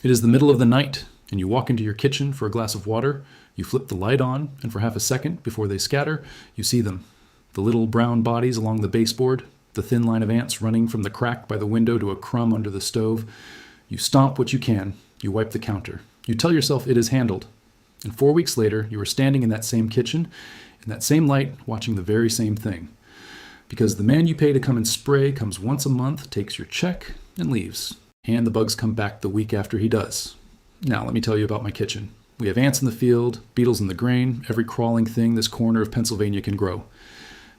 It is the middle of the night, and you walk into your kitchen for a glass of water, you flip the light on, and for half a second before they scatter, you see them. The little brown bodies along the baseboard, the thin line of ants running from the crack by the window to a crumb under the stove. You stomp what you can, you wipe the counter. You tell yourself it is handled. And 4 weeks later, you are standing in that same kitchen, in that same light, watching the very same thing. Because the man you pay to come and spray comes once a month, takes your check, and leaves. And the bugs come back the week after he does. Now, let me tell you about my kitchen. We have ants in the field, beetles in the grain, every crawling thing this corner of Pennsylvania can grow.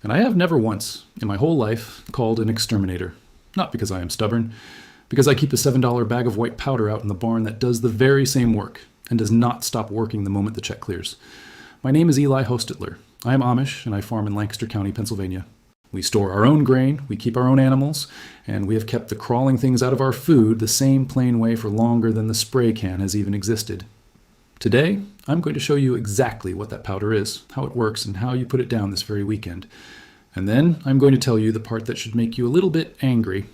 And I have never once, in my whole life, called an exterminator. Not because I am stubborn, because I keep a $7 bag of white powder out in the barn that does the very same work and does not stop working the moment the check clears. My name is Eli Hostetler. I am Amish, and I farm in Lancaster County, Pennsylvania. We store our own grain, we keep our own animals, and we have kept the crawling things out of our food the same plain way for longer than the spray can has even existed. Today, I'm going to show you exactly what that powder is, how it works, and how you put it down this very weekend. And then I'm going to tell you the part that should make you a little bit angry.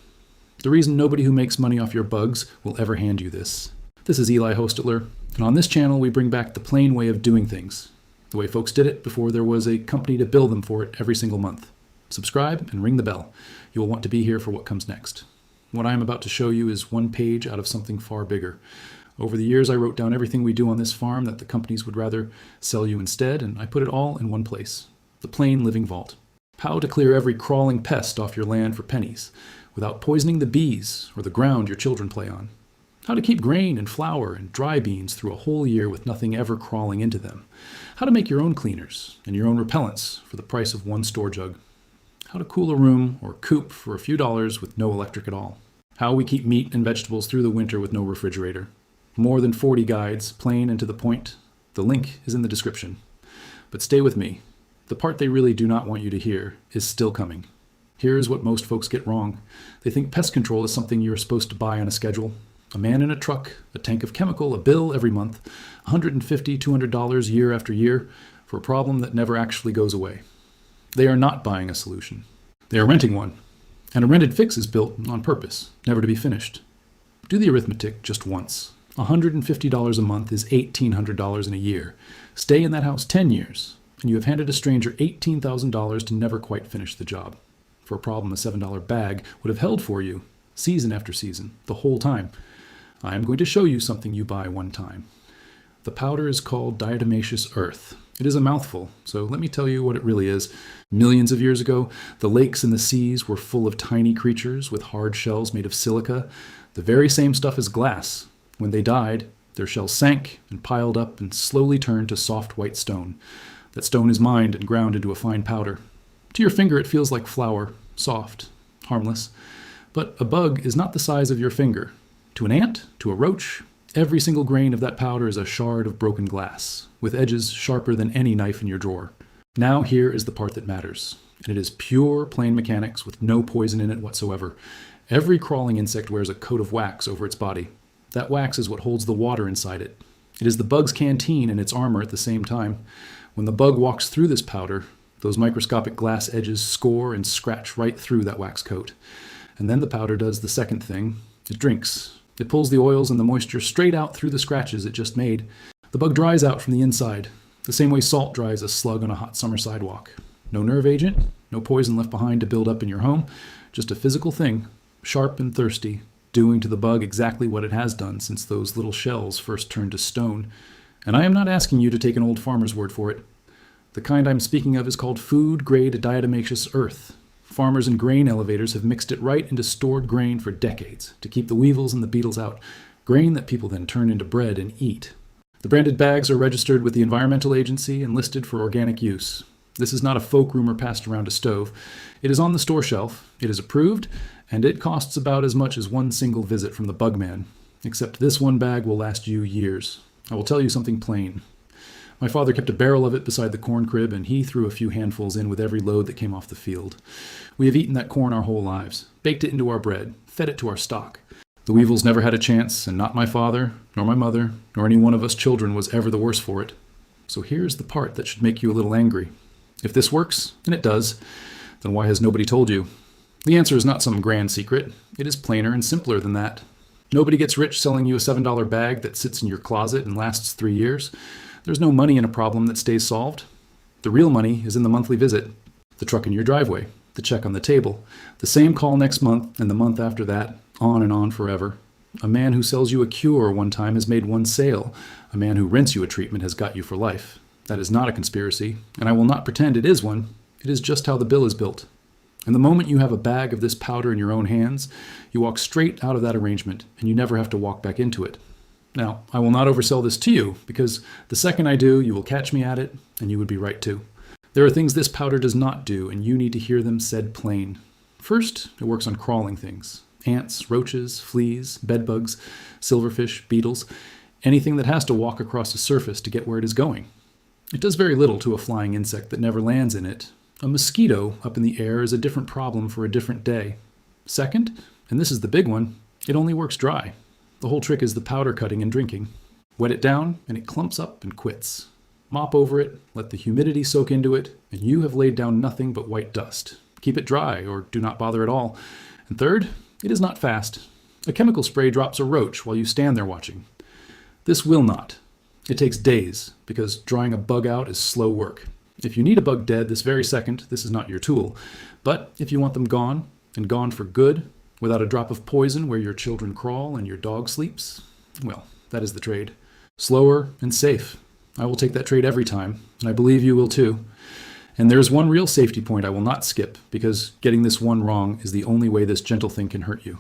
The reason nobody who makes money off your bugs will ever hand you this. This is Eli Hostetler, and on this channel we bring back the plain way of doing things, the way folks did it before there was a company to bill them for it every single month. Subscribe and ring the bell. You will want to be here for what comes next. What I am about to show you is one page out of something far bigger. Over the years, I wrote down everything we do on this farm that the companies would rather sell you instead, and I put it all in one place. The plain living vault. How to clear every crawling pest off your land for pennies, without poisoning the bees or the ground your children play on. How to keep grain and flour and dry beans through a whole year with nothing ever crawling into them. How to make your own cleaners and your own repellents for the price of one store jug. How to cool a room or coop for a few dollars with no electric at all. How we keep meat and vegetables through the winter with no refrigerator. More than 40 guides, plain and to the point. The link is in the description. But stay with me. The part they really do not want you to hear is still coming. Here's what most folks get wrong. They think pest control is something you're supposed to buy on a schedule. A man in a truck, a tank of chemical, a bill every month, $150, $200 year after year for a problem that never actually goes away. They are not buying a solution. They are renting one. And a rented fix is built on purpose, never to be finished. Do the arithmetic just once. $150 a month is $1,800 in a year. Stay in that house 10 years, and you have handed a stranger $18,000 to never quite finish the job. For a problem a $7 bag would have held for you, season after season, the whole time. I am going to show you something you buy one time. The powder is called diatomaceous earth. It is a mouthful, so let me tell you what it really is. Millions of years ago, the lakes and the seas were full of tiny creatures with hard shells made of silica, the very same stuff as glass. When they died, their shells sank and piled up and slowly turned to soft white stone. That stone is mined and ground into a fine powder. To your finger it feels like flour, soft, harmless. But a bug is not the size of your finger. To an ant, to a roach, every single grain of that powder is a shard of broken glass, with edges sharper than any knife in your drawer. Now here is the part that matters, and it is pure plain mechanics with no poison in it whatsoever. Every crawling insect wears a coat of wax over its body. That wax is what holds the water inside it. It is the bug's canteen and its armor at the same time. When the bug walks through this powder, those microscopic glass edges score and scratch right through that wax coat. And then the powder does the second thing. It drinks. It pulls the oils and the moisture straight out through the scratches it just made. The bug dries out from the inside, the same way salt dries a slug on a hot summer sidewalk. No nerve agent, no poison left behind to build up in your home, just a physical thing, sharp and thirsty, doing to the bug exactly what it has done since those little shells first turned to stone. And I am not asking you to take an old farmer's word for it. The kind I'm speaking of is called food-grade diatomaceous earth. Farmers and grain elevators have mixed it right into stored grain for decades to keep the weevils and the beetles out, grain that people then turn into bread and eat. The branded bags are registered with the Environmental Agency and listed for organic use. This is not a folk rumor passed around a stove. It is on the store shelf, it is approved, and it costs about as much as one single visit from the bug man. Except this one bag will last you years. I will tell you something plain. My father kept a barrel of it beside the corn crib, and he threw a few handfuls in with every load that came off the field. We have eaten that corn our whole lives, baked it into our bread, fed it to our stock. The weevils never had a chance, and not my father, nor my mother, nor any one of us children was ever the worse for it. So here's the part that should make you a little angry. If this works, and it does, then why has nobody told you? The answer is not some grand secret. It is plainer and simpler than that. Nobody gets rich selling you a $7 bag that sits in your closet and lasts 3 years. There's no money in a problem that stays solved. The real money is in the monthly visit, the truck in your driveway, the check on the table, the same call next month and the month after that, on and on forever. A man who sells you a cure one time has made one sale. A man who rents you a treatment has got you for life. That is not a conspiracy, and I will not pretend it is one. It is just how the bill is built. And the moment you have a bag of this powder in your own hands, you walk straight out of that arrangement, and you never have to walk back into it. Now, I will not oversell this to you, because the second I do, you will catch me at it, and you would be right too. There are things this powder does not do, and you need to hear them said plain. First, it works on crawling things. Ants, roaches, fleas, bedbugs, silverfish, beetles, anything that has to walk across a surface to get where it is going. It does very little to a flying insect that never lands in it. A mosquito up in the air is a different problem for a different day. Second, and this is the big one, it only works dry. The whole trick is the powder cutting and drinking. Wet it down, and it clumps up and quits. Mop over it, let the humidity soak into it, and you have laid down nothing but white dust. Keep it dry, or do not bother at all. And third, it is not fast. A chemical spray drops a roach while you stand there watching. This will not. It takes days, because drying a bug out is slow work. If you need a bug dead this very second, this is not your tool. But if you want them gone, and gone for good, without a drop of poison where your children crawl and your dog sleeps, well, that is the trade. Slower and safe. I will take that trade every time, and I believe you will too. And there is one real safety point I will not skip, because getting this one wrong is the only way this gentle thing can hurt you.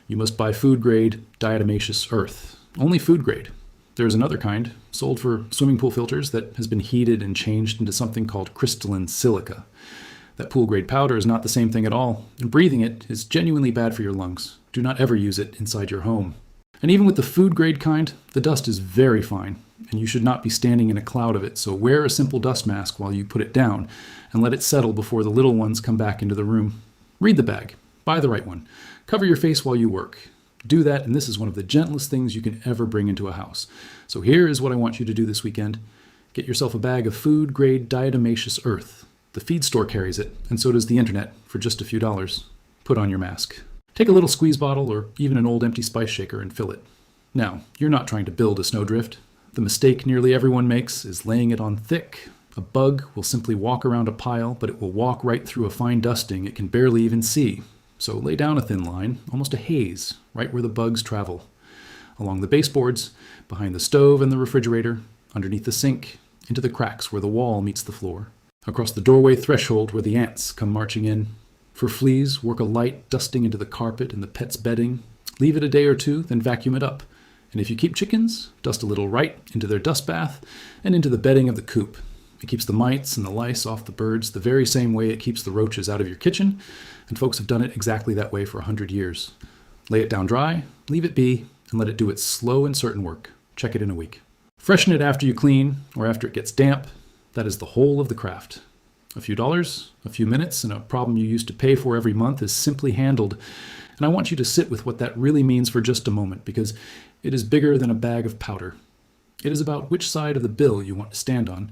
You must buy food-grade diatomaceous earth. Only food-grade. There is another kind, sold for swimming pool filters, that has been heated and changed into something called crystalline silica. That pool-grade powder is not the same thing at all, and breathing it is genuinely bad for your lungs. Do not ever use it inside your home. And even with the food-grade kind, the dust is very fine, and you should not be standing in a cloud of it, so wear a simple dust mask while you put it down, and let it settle before the little ones come back into the room. Read the bag. Buy the right one. Cover your face while you work. Do that, and this is one of the gentlest things you can ever bring into a house. So here is what I want you to do this weekend. Get yourself a bag of food-grade diatomaceous earth. The feed store carries it, and so does the internet, for just a few dollars. Put on your mask. Take a little squeeze bottle or even an old empty spice shaker and fill it. Now, you're not trying to build a snowdrift. The mistake nearly everyone makes is laying it on thick. A bug will simply walk around a pile, but it will walk right through a fine dusting it can barely even see. So lay down a thin line, almost a haze, right where the bugs travel. Along the baseboards, behind the stove and the refrigerator, underneath the sink, into the cracks where the wall meets the floor. Across the doorway threshold where the ants come marching in. For fleas, work a light dusting into the carpet and the pet's bedding. Leave it a day or two, then vacuum it up. And if you keep chickens, dust a little right into their dust bath and into the bedding of the coop. It keeps the mites and the lice off the birds the very same way it keeps the roaches out of your kitchen, and folks have done it exactly that way for 100 years. Lay it down dry, leave it be, and let it do its slow and certain work. Check it in a week. Freshen it after you clean or after it gets damp. That is the whole of the craft. A few dollars, a few minutes, and a problem you used to pay for every month is simply handled. And I want you to sit with what that really means for just a moment, because it is bigger than a bag of powder. It is about which side of the bill you want to stand on.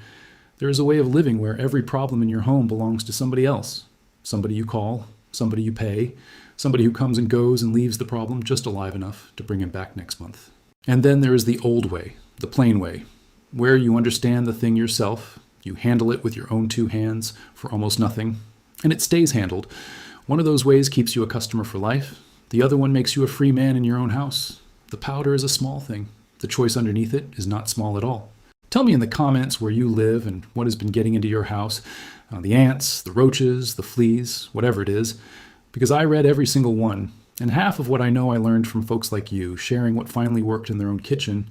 There is a way of living where every problem in your home belongs to somebody else. Somebody you call, somebody you pay, somebody who comes and goes and leaves the problem just alive enough to bring him back next month. And then there is the old way, the plain way, where you understand the thing yourself. You handle it with your own two hands for almost nothing, and it stays handled. One of those ways keeps you a customer for life. The other one makes you a free man in your own house. The powder is a small thing. The choice underneath it is not small at all. Tell me in the comments where you live and what has been getting into your house. The ants, the roaches, the fleas, whatever it is, because I read every single one, and half of what I know I learned from folks like you, sharing what finally worked in their own kitchen.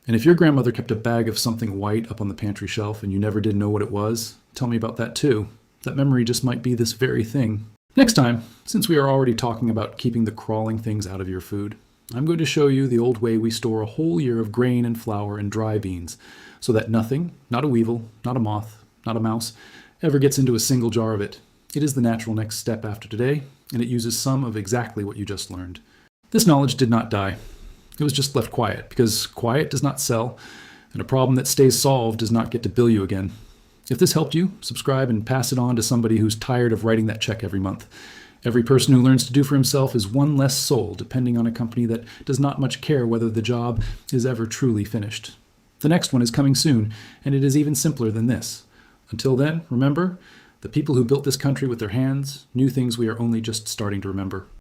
And if your grandmother kept a bag of something white up on the pantry shelf and you never did know what it was, tell me about that too. That memory just might be this very thing. Next time, since we are already talking about keeping the crawling things out of your food, I'm going to show you the old way we store a whole year of grain and flour and dry beans, so that nothing, not a weevil, not a moth, not a mouse, ever gets into a single jar of it. It is the natural next step after today, and it uses some of exactly what you just learned. This knowledge did not die. It was just left quiet, because quiet does not sell, and a problem that stays solved does not get to bill you again. If this helped you, subscribe and pass it on to somebody who's tired of writing that check every month. Every person who learns to do for himself is one less soul depending on a company that does not much care whether the job is ever truly finished. The next one is coming soon, and it is even simpler than this. Until then, remember, the people who built this country with their hands knew things we are only just starting to remember.